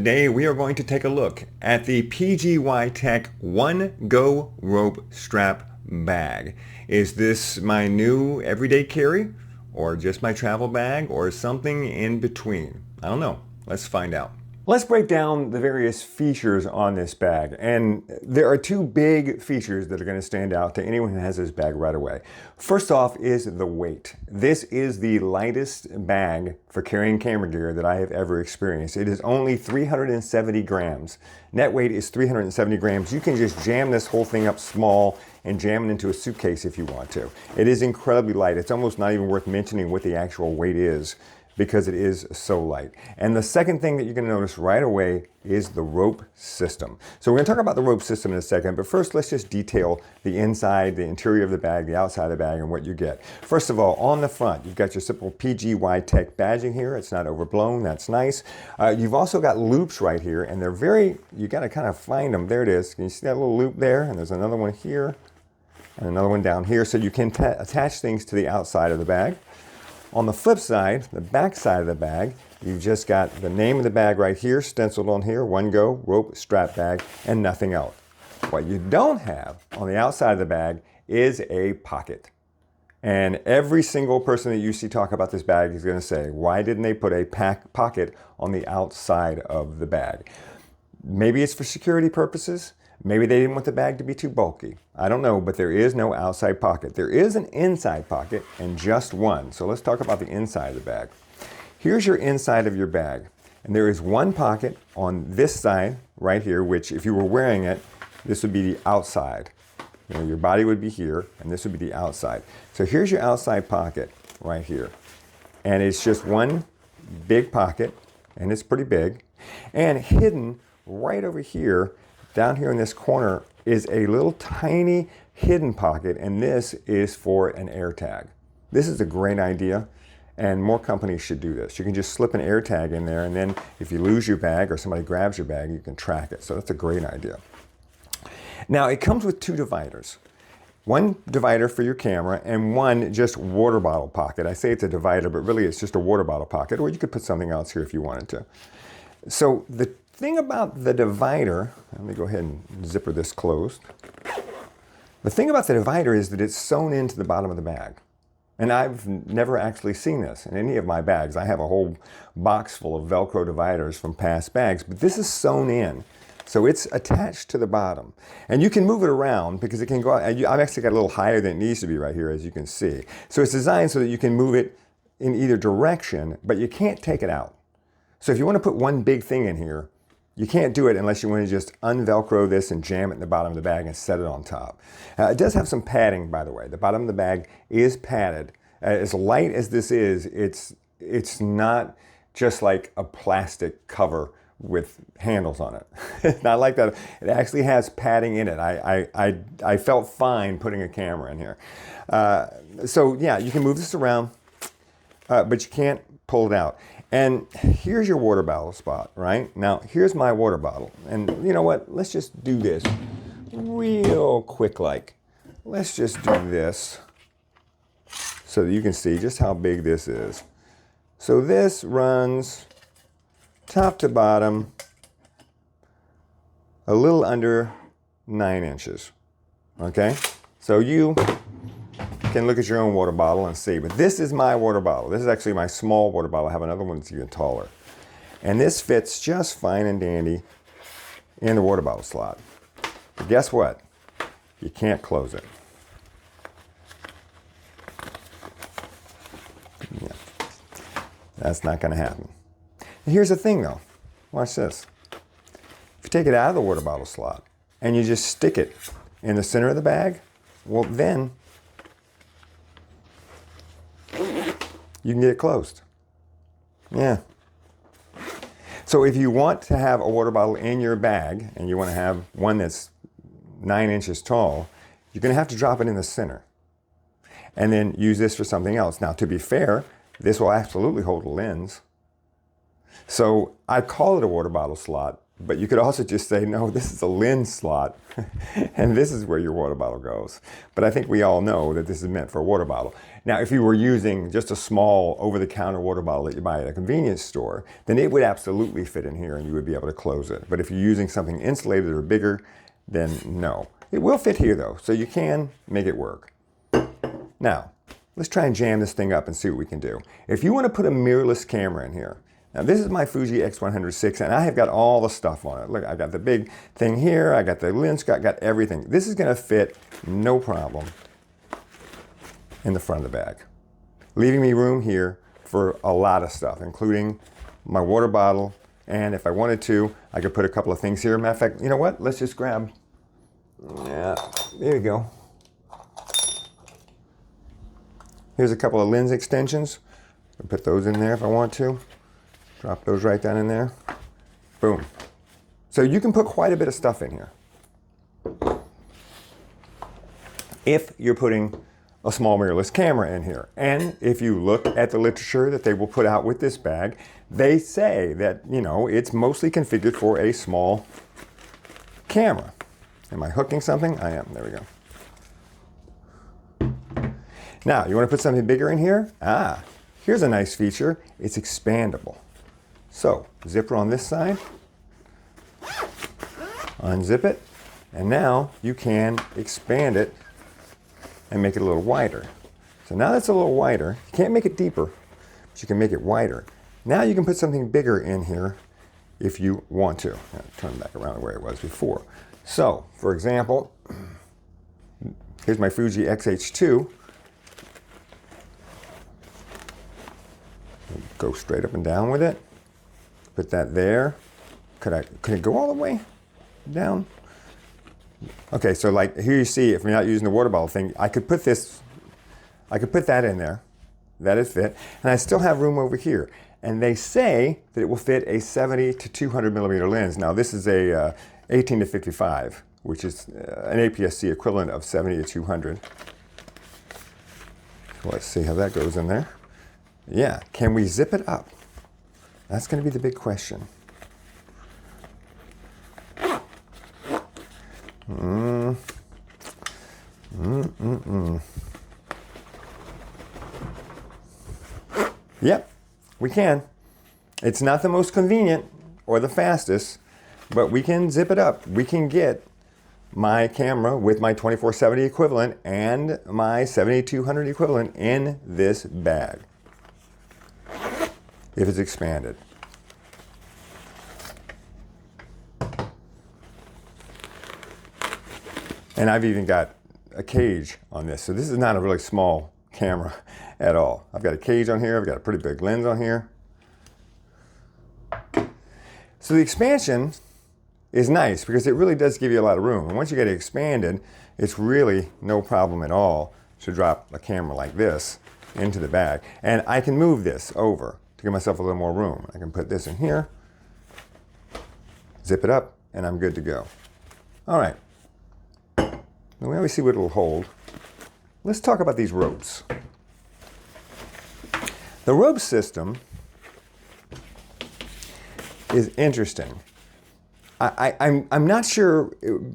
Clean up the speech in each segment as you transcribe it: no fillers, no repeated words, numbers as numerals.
Today we are going to take a look at the PGYTECH OneGo rope strap bag. Is this my new everyday carry or just my travel bag or something in between? I don't know. Let's find out. Let's break down the various features on this bag. And there are two big features that are going to stand out to anyone who has this bag right away. First off is the weight. This is the lightest bag for carrying camera gear that I have ever experienced. It is only 370 grams. Net weight is 370 grams. You can just jam this whole thing up small and jam it into a suitcase if you want to. It is incredibly light. It's almost not even worth mentioning what the actual weight is, because it is so light. And the second thing that you're going to notice right away is the rope system. So we're going to talk about the rope system in a second, but first let's just detail the inside, the interior of the bag, the outside of the bag, and what you get. First of all, on the front, you've got your simple PGYTECH badging here. It's not overblown, that's nice. You've also got loops right here, and they're you got to kind of find them. There it is. Can you see that little loop there? And there's another one here, and another one down here, so you can attach things to the outside of the bag. On the flip side, the back side of the bag, you've just got the name of the bag right here, stenciled on here, OneGo rope strap bag, and nothing else. What you don't have on the outside of the bag is a pocket. And every single person that you see talk about this bag is going to say, why didn't they put a pocket on the outside of the bag? Maybe it's for security purposes. Maybe they didn't want the bag to be too bulky. I don't know, but there is no outside pocket. There is an inside pocket and just one. So let's talk about the inside of the bag. Here's your inside of your bag. And there is one pocket on this side right here, which if you were wearing it, this would be the outside. You know, your body would be here and this would be the outside. So here's your outside pocket right here. And it's just one big pocket, and it's pretty big. And hidden right over here, down here in this corner, is a little tiny hidden pocket, and this is for an air tag. This is a great idea, and more companies should do this. You can just slip an air tag in there, and then if you lose your bag or somebody grabs your bag, you can track it. So that's a great idea. Now, it comes with two dividers. One divider for your camera and one just water bottle pocket. I say it's a divider, but really it's just a water bottle pocket, or you could put something else here if you wanted to. So the thing about the divider, let me go ahead and zipper this closed. The thing about the divider is that it's sewn into the bottom of the bag. And I've never actually seen this in any of my bags. I have a whole box full of Velcro dividers from past bags, but this is sewn in. So it's attached to the bottom. And you can move it around because it can go out. I've actually got a little higher than it needs to be right here, as you can see. So it's designed so that you can move it in either direction, but you can't take it out. So if you want to put one big thing in here, you can't do it unless you want to just unvelcro this and jam it in the bottom of the bag and set it on top. It does have some padding, by the way. The bottom of the bag is padded. As light as this is, it's not just like a plastic cover with handles on it. It's not like that. It actually has padding in it. I felt fine putting a camera in here. So yeah, you can move this around, but you can't pull it out. And here's your water bottle spot, right? Now, here's my water bottle. And you know what? Let's just do this real quick like. Let's just do this so that you can see just how big this is. So this runs top to bottom a little under 9 inches, okay? So you can look at your own water bottle and see, but this is my water bottle. This is actually my small water bottle. I have another one that's even taller. And this fits just fine and dandy in the water bottle slot. But guess what? You can't close it. Yeah. That's not gonna happen. And here's the thing though, watch this. If you take it out of the water bottle slot and you just stick it in the center of the bag, well then, you can get it closed. Yeah. So if you want to have a water bottle in your bag and you want to have one that's 9 inches tall, you're going to have to drop it in the center and then use this for something else. Now, to be fair, this will absolutely hold a lens. So I call it a water bottle slot, But you could also just say, no, this is a lens slot, and this is where your water bottle goes. But I think we all know that this is meant for a water bottle. Now, if you were using just a small over-the-counter water bottle that you buy at a convenience store, then it would absolutely fit in here and you would be able to close it. But if you're using something insulated or bigger, then no. It will fit here though, so you can make it work. Now, let's try and jam this thing up and see what we can do. If you want to put a mirrorless camera in here, now this is my Fuji X106 and I have got all the stuff on it. Look, I got the big thing here, I got the lens, got everything. This is going to fit no problem in the front of the bag, leaving me room here for a lot of stuff, including my water bottle, and if I wanted to, I could put a couple of things here. Matter of fact, you know what? Let's just grab, yeah, there you go. Here's a couple of lens extensions. I'll put those in there if I want to. Drop those right down in there. Boom. So you can put quite a bit of stuff in here. If you're putting a small mirrorless camera in here. And if you look at the literature that they will put out with this bag, they say that, you know, it's mostly configured for a small camera. Am I hooking something? I am. There we go. Now, you want to put something bigger in here? Ah, here's a nice feature. It's expandable. So, zipper on this side, unzip it, and now you can expand it and make it a little wider. So now that's a little wider. You can't make it deeper, but you can make it wider. Now you can put something bigger in here if you want to. Turn back around where it was before. So, for example, here's my Fuji X-H2. Go straight up and down with it. Put that there. Could it go all the way down? Okay, so like here you see, if you're not using the water bottle thing, I could put that in there. That is fit. And I still have room over here. And they say that it will fit a 70 to 200 millimeter lens. Now this is a 18 to 55, which is an APS-C equivalent of 70 to 200. Let's see how that goes in there. Yeah, can we zip it up? That's going to be the big question. Yep, we can. It's not the most convenient or the fastest, but we can zip it up. We can get my camera with my 2470 equivalent and my 7200 equivalent in this bag if it's expanded. And I've even got a cage on this. So this is not a really small camera at all. I've got a cage on here. I've got a pretty big lens on here. So the expansion is nice because it really does give you a lot of room. And once you get it expanded, it's really no problem at all to drop a camera like this into the bag. And I can move this over to give myself a little more room. I can put this in here, zip it up, and I'm good to go. All right. Let me see what it'll hold. Let's talk about these ropes. The rope system is interesting. I'm not sure,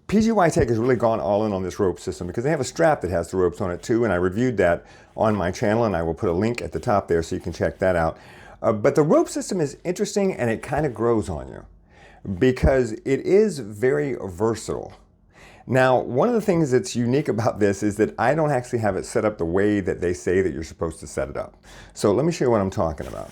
PGYTECH has really gone all in on this rope system because they have a strap that has the ropes on it too, and I reviewed that on my channel, and I will put a link at the top there so you can check that out. But the rope system is interesting, and it kind of grows on you because it is very versatile. Now, one of the things that's unique about this is that I don't actually have it set up the way that they say that you're supposed to set it up. So let me show you what I'm talking about.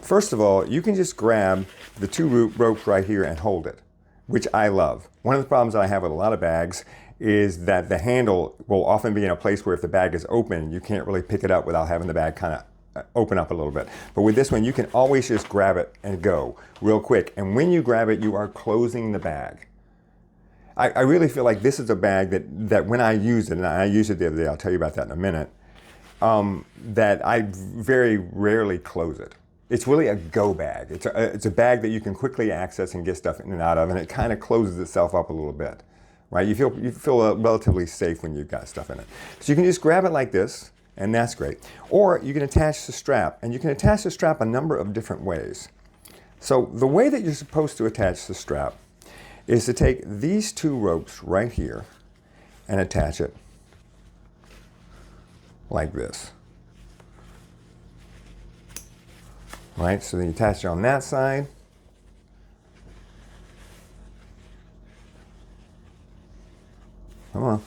First of all, you can just grab the two ropes right here and hold it, which I love. One of the problems that I have with a lot of bags is that the handle will often be in a place where if the bag is open, you can't really pick it up without having the bag kind of open up a little bit. But with this one, you can always just grab it and go real quick. And when you grab it, you are closing the bag. I really feel like this is a bag that when I use it, and I used it the other day, I'll tell you about that in a minute, that I very rarely close it. It's really a go bag. It's a bag that you can quickly access and get stuff in and out of, and it kind of closes itself up a little bit, right? You feel relatively safe when you've got stuff in it. So you can just grab it like this, and that's great. Or you can attach the strap, and you can attach the strap a number of different ways. So the way that you're supposed to attach the strap is to take these two ropes right here and attach it like this. Right, so then you attach it on that side. Come on.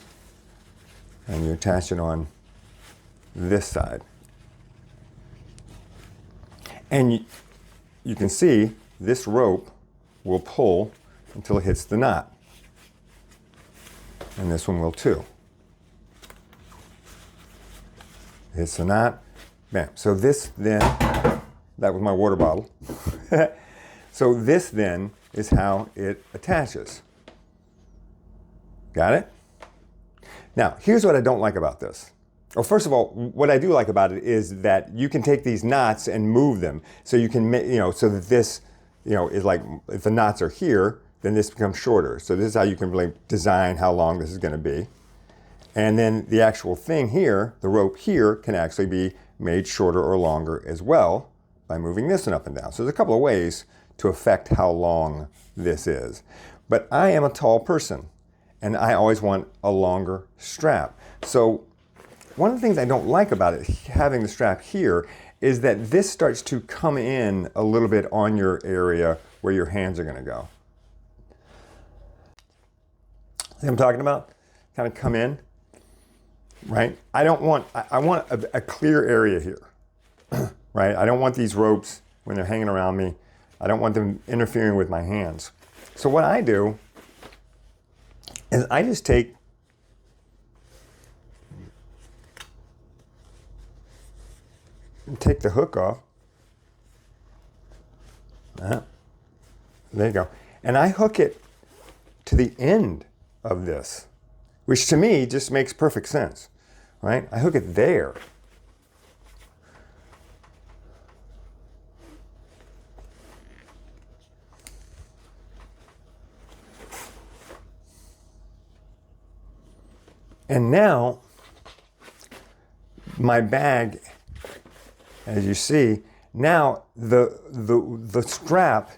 And you attach it on this side. And you can see this rope will pull until it hits the knot. And this one will too. Hits the knot, bam. So this then, that was my water bottle. So this then is how it attaches. Got it? Now, here's what I don't like about this. Well, first of all, what I do like about it is that you can take these knots and move them. So you can, so that this, is like, if the knots are here, then this becomes shorter. So this is how you can really design how long this is going to be. And then the actual thing here, the rope here, can actually be made shorter or longer as well by moving this one up and down. So there's a couple of ways to affect how long this is. But I am a tall person, and I always want a longer strap. So one of the things I don't like about it, having the strap here, is that this starts to come in a little bit on your area where your hands are going to go. See what I'm talking about? Kind of come in, right? I want a clear area here, right? I don't want these ropes when they're hanging around me. I don't want them interfering with my hands. So what I do is I just take the hook off. There you go. And I hook it to the end of this, which to me just makes perfect sense, right? I hook it there. And now my bag, as you see, now the strap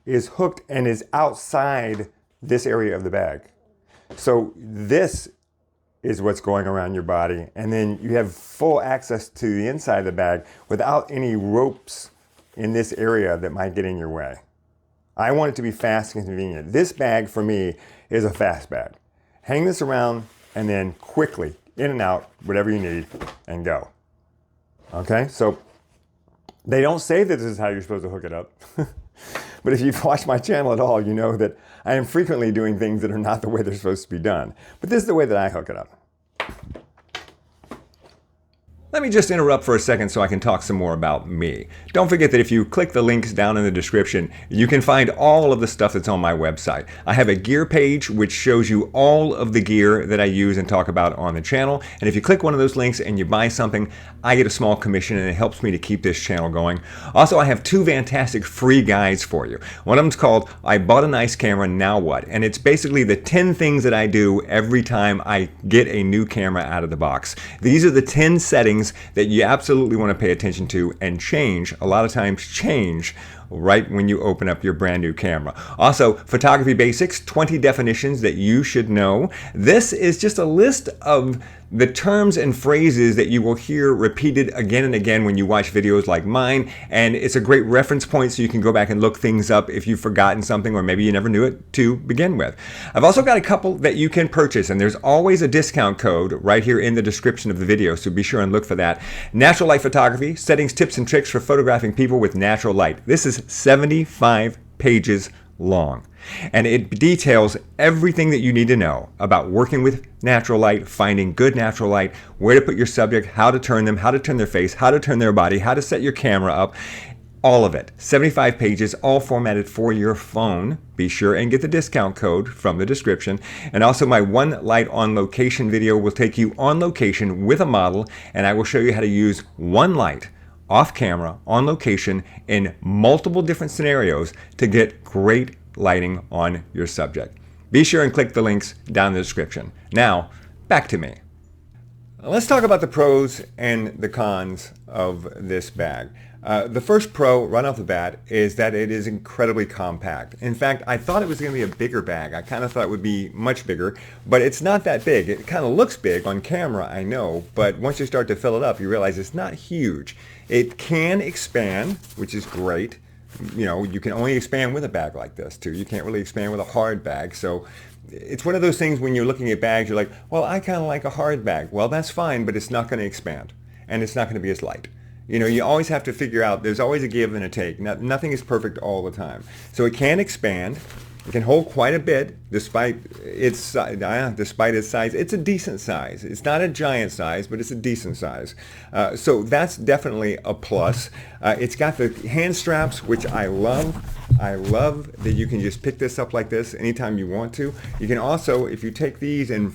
is hooked and is outside this area of the bag. So this is what's going around your body, and then you have full access to the inside of the bag without any ropes in this area that might get in your way. I want it to be fast and convenient. This bag for me is a fast bag. Hang this around and then quickly in and out, whatever you need, and go. Okay, so they don't say that this is how you're supposed to hook it up. But if you've watched my channel at all, you know that I am frequently doing things that are not the way they're supposed to be done. But this is the way that I hook it up. Let me just interrupt for a second so I can talk some more about me. Don't forget that if you click the links down in the description, you can find all of the stuff that's on my website. I have a gear page which shows you all of the gear that I use and talk about on the channel. And if you click one of those links and you buy something, I get a small commission and it helps me to keep this channel going. Also, I have two fantastic free guides for you. One of them's called I Bought a Nice Camera, Now What? And it's basically the 10 things that I do every time I get a new camera out of the box. These are the 10 settings that you absolutely want to pay attention to and change, a lot of times change, right when you open up your brand new camera. Also, photography basics, 20 definitions that you should know. This is just a list of the terms and phrases that you will hear repeated again and again when you watch videos like mine, and it's a great reference point so you can go back and look things up if you've forgotten something or maybe you never knew it to begin with. I've also got a couple that you can purchase, and there's always a discount code right here in the description of the video, so be sure and look for that. Natural light photography, settings, tips, and tricks for photographing people with natural light. This is 75 pages long, and it details everything that you need to know about working with natural light, finding good natural light, where to put your subject, how to turn them, how to turn their face, how to turn their body, how to set your camera up, all of it. 75 pages, all formatted for your phone. Be sure and get the discount code from the description. And also my One Light on Location video will take you on location with a model, and I will show you how to use one light off camera, on location, in multiple different scenarios to get great lighting on your subject. Be sure and click the links down in the description. Now, back to me. Let's talk about the pros and the cons of this bag. The first pro right off the bat is that it is incredibly compact. In fact, I thought it was going to be a bigger bag. I kind of thought it would be much bigger, but it's not that big. It kind of looks big on camera, I know, but once you start to fill it up, you realize it's not huge. It can expand, which is great. You know, you can only expand with a bag like this too. You can't really expand with a hard bag. So it's one of those things when you're looking at bags, you're like, well, I kind of like a hard bag. Well, that's fine, but it's not going to expand and it's not going to be as light. You know, you always have to figure out, there's always a give and a take. Nothing is perfect all the time. So it can expand. It can hold quite a bit despite its size. It's a decent size. It's not a giant size, but it's a decent size. So that's definitely a plus. It's got the hand straps, which I love. I love that you can just pick this up like this anytime you want to. You can also, if you take these and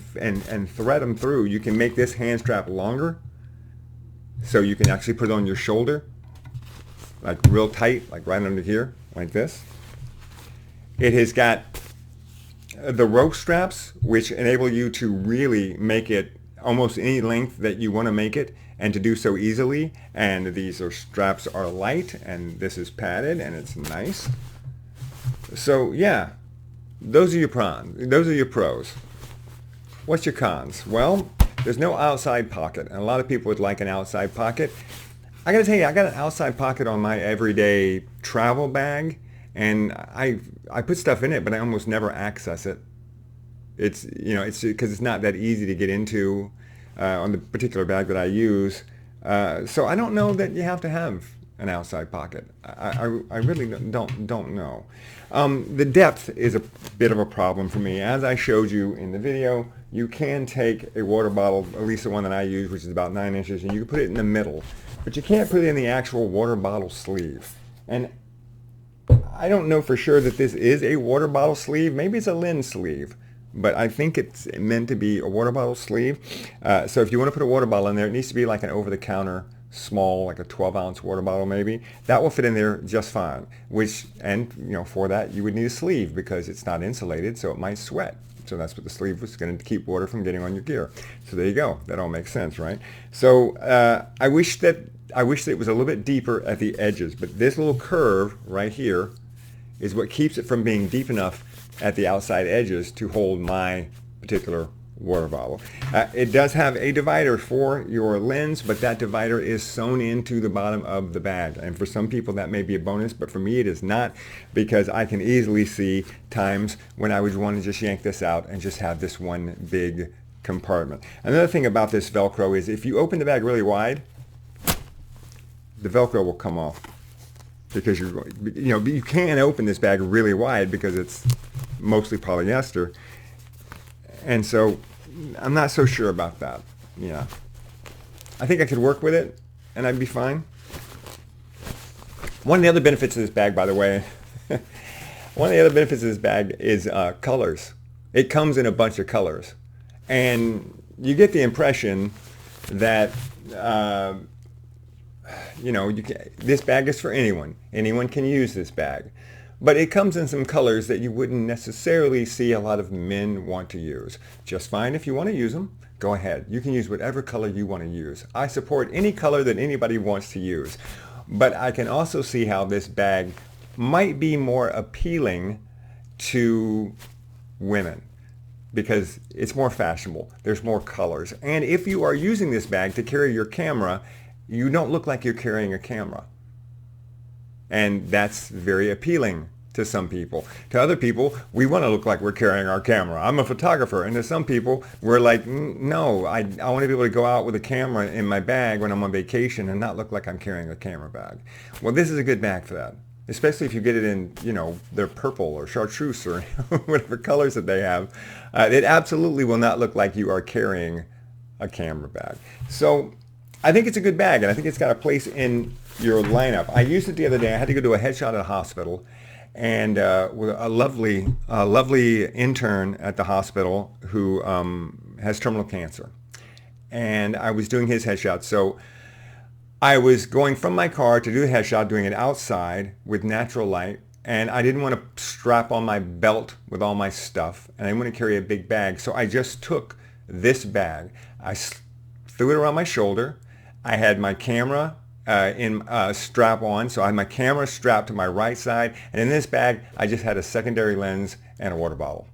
thread them through, you can make this hand strap longer. So you can actually put it on your shoulder, like real tight, like right under here, like this. It has got the rope straps, which enable you to really make it almost any length that you want to make it, and to do so easily. And these straps are light, and this is padded, and it's nice. So yeah, those are your pros. What's your cons? Well, there's no outside pocket, and a lot of people would like an outside pocket. I gotta tell you, I got an outside pocket on my everyday travel bag, and I put stuff in it, but I almost never access it. It's because it's not that easy to get into on the particular bag that I use. So I don't know that you have to have an outside pocket. I really don't know. The depth is a bit of a problem for me. As I showed you in the video, you can take a water bottle, at least the one that I use, which is about 9 inches, and you can put it in the middle, but you can't put it in the actual water bottle sleeve. And I don't know for sure that this is a water bottle sleeve. Maybe it's a lens sleeve, but I think it's meant to be a water bottle sleeve. So if you want to put a water bottle in there, it needs to be like an over-the-counter small, like a 12-ounce water bottle maybe. That will fit in there just fine. For that you would need a sleeve because it's not insulated, so it might sweat. So that's what the sleeve was going to keep water from getting on your gear. So there you go. That all makes sense, right? So I wish that it was a little bit deeper at the edges, but this little curve right here is what keeps it from being deep enough at the outside edges to hold my particular water bottle. It does have a divider for your lens, but that divider is sewn into the bottom of the bag. And for some people that may be a bonus, but for me it is not, because I can easily see times when I would want to just yank this out and just have this one big compartment. Another thing about this Velcro is if you open the bag really wide, the Velcro will come off, because you can't open this bag really wide because it's mostly polyester. And so I'm not so sure about that. Yeah. I think I could work with it and I'd be fine. One of the other benefits of this bag, by the way, one of the other benefits of this bag is colors. It comes in a bunch of colors. And you get the impression that, this bag is for anyone. Anyone can use this bag. But it comes in some colors that you wouldn't necessarily see a lot of men want to use. Just fine if you want to use them. Go ahead. You can use whatever color you want to use. I support any color that anybody wants to use. But I can also see how this bag might be more appealing to women because it's more fashionable. There's more colors. And if you are using this bag to carry your camera, you don't look like you're carrying a camera. And that's very appealing to some people. To other people, we want to look like we're carrying our camera. I'm a photographer, and to some people, we're like, no, I want to be able to go out with a camera in my bag when I'm on vacation and not look like I'm carrying a camera bag. Well, this is a good bag for that, especially if you get it in, their purple or chartreuse or whatever colors that they have. It absolutely will not look like you are carrying a camera bag. So I think it's a good bag, and I think it's got a place in your lineup. I used it the other day. I had to go do a headshot at a hospital, and with a lovely intern at the hospital who has terminal cancer. And I was doing his headshot. So I was going from my car to do the headshot, doing it outside with natural light, and I didn't want to strap on my belt with all my stuff, and I didn't want to carry a big bag. So I just took this bag. I threw it around my shoulder. I had my camera in strap on, so I had my camera strapped to my right side, and in this bag I just had a secondary lens and a water bottle,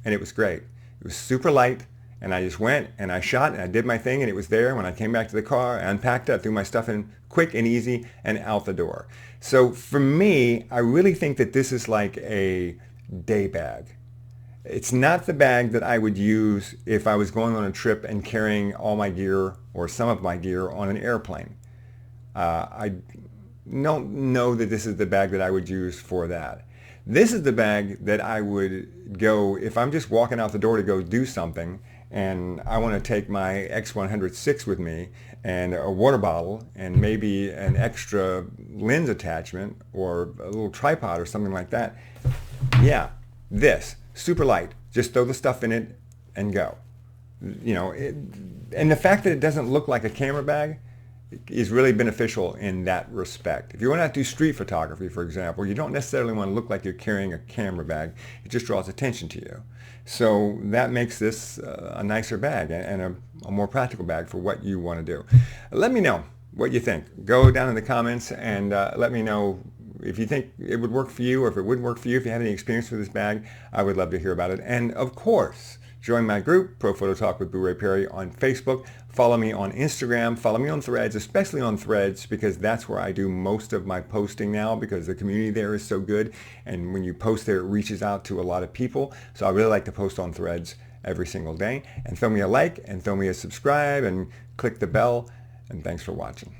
and it was great. It was super light, and I just went and I shot and I did my thing, and it was there. When I came back to the car, I unpacked it, threw my stuff in quick and easy, and out the door. So for me, I really think that this is like a day bag. It's not the bag that I would use if I was going on a trip and carrying all my gear or some of my gear on an airplane. I don't know that this is the bag that I would use for that. This is the bag that I would go if I'm just walking out the door to go do something and I want to take my X106 with me and a water bottle and maybe an extra lens attachment or a little tripod or something like that. Yeah, this. Super light. Just throw the stuff in it and go. You know, and the fact that it doesn't look like a camera bag is really beneficial in that respect. If you want to do street photography, for example, you don't necessarily want to look like you're carrying a camera bag. It just draws attention to you. So that makes this a nicer bag and a more practical bag for what you want to do. Let me know what you think. Go down in the comments and let me know if you think it would work for you or if it wouldn't work for you. If you have any experience with this bag, I would love to hear about it. And of course, join my group, Pro Photo Talk with Boo Ray Perry, on Facebook. Follow me on Instagram. Follow me on Threads, especially on Threads, because that's where I do most of my posting now, because the community there is so good. And when you post there, it reaches out to a lot of people. So I really like to post on Threads every single day. And throw me a like and throw me a subscribe and click the bell. And thanks for watching.